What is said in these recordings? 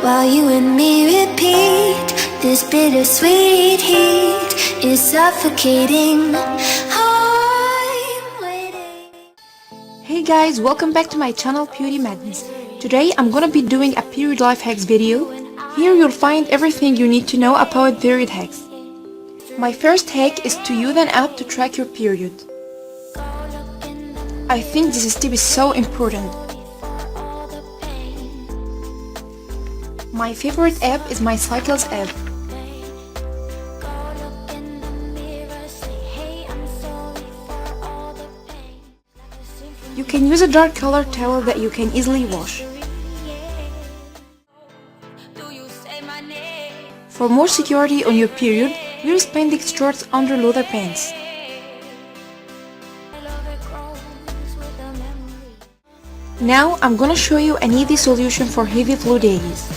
while you and me repeat. This bittersweet heat is suffocating. I'm waiting. Hey guys, welcome back to my channel Beauty Madness. Today I'm gonna be doing a period life hacks video. Here you'll find everything you need to know about period hacks. My first hack is to use an app to track your period. I think this step is so important. My favorite app is my Cycles app. You can use a dark color towel that you can easily wash. For more security on your period, wear spandex shorts under leather pants. Now I'm gonna show you an easy solution for heavy flow days.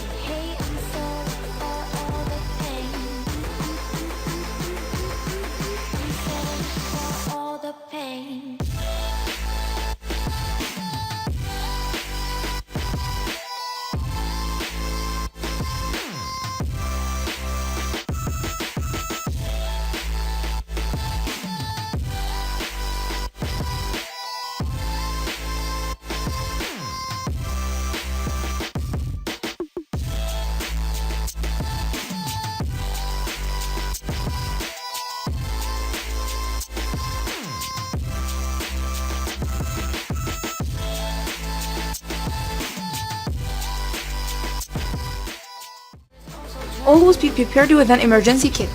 Always be prepared with an emergency kit.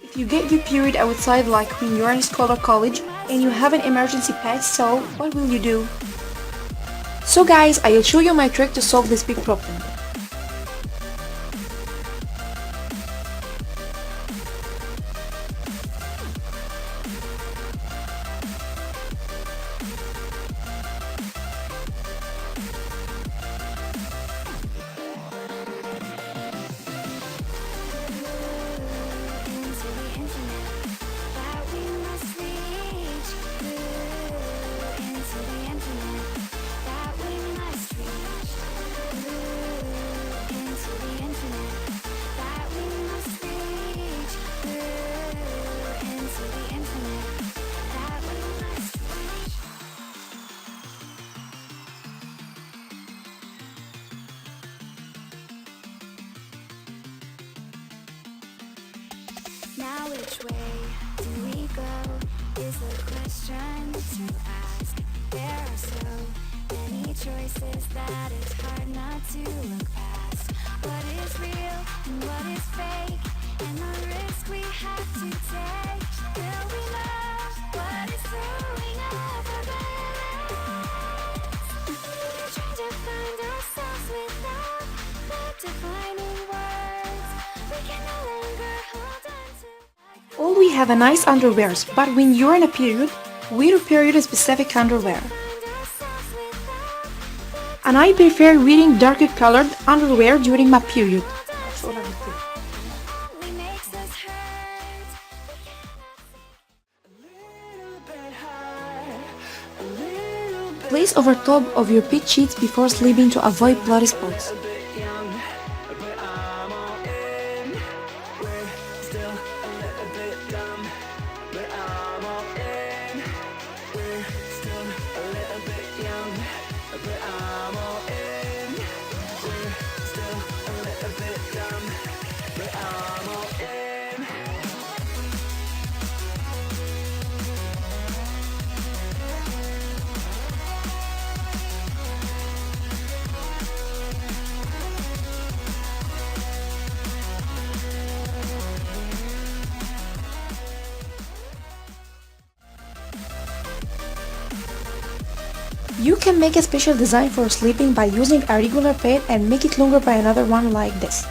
If you get your period outside, like when you're in school or college and you have an emergency pad, so what will you do? So guys, I'll show you my trick to solve this big problem. Now which way do we go is the question to ask. There are so many choices that it's hard not to look past. What is real and what is fake, and the risk we have to take. Will we know what is throwing up our balance? Trying to find ourselves without the defining words. We can no longer hold on to. All we have a nice underwears, but when you're in a period, wear period-specific underwear. And I prefer wearing darker colored underwear during my period. Place over top of your bed sheets before sleeping to avoid bloody spots. You can make a special design for sleeping by using a regular bed and make it longer by another one like this.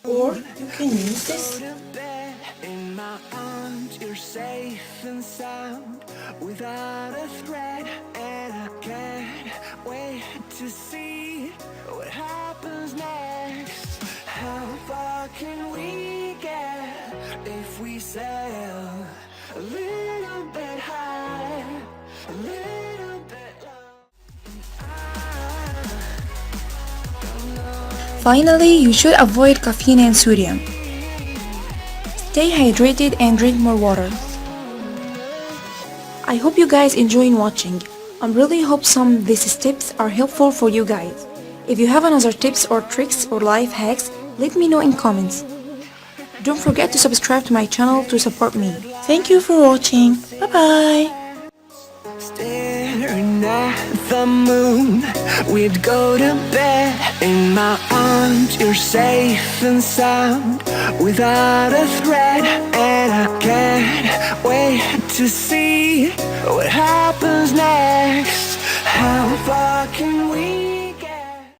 Or you can use this. In my arms, you're safe and sound, without a threat, and I can't wait to see what happens next. How far can we get if we sail a little bit high, a little bit low? Finally, you should avoid caffeine and sodium. Stay hydrated and drink more water. I hope you guys enjoying watching. I really hope some of these tips are helpful for you guys. If you have another tips or tricks or life hacks, let me know in comments. Don't forget to subscribe to my channel to support me. Thank you for watching. Bye bye. Staring at the moon, we'd go to bed in my arms. You're safe and sound, without a threat, and I can't wait to see what happens next. How far can we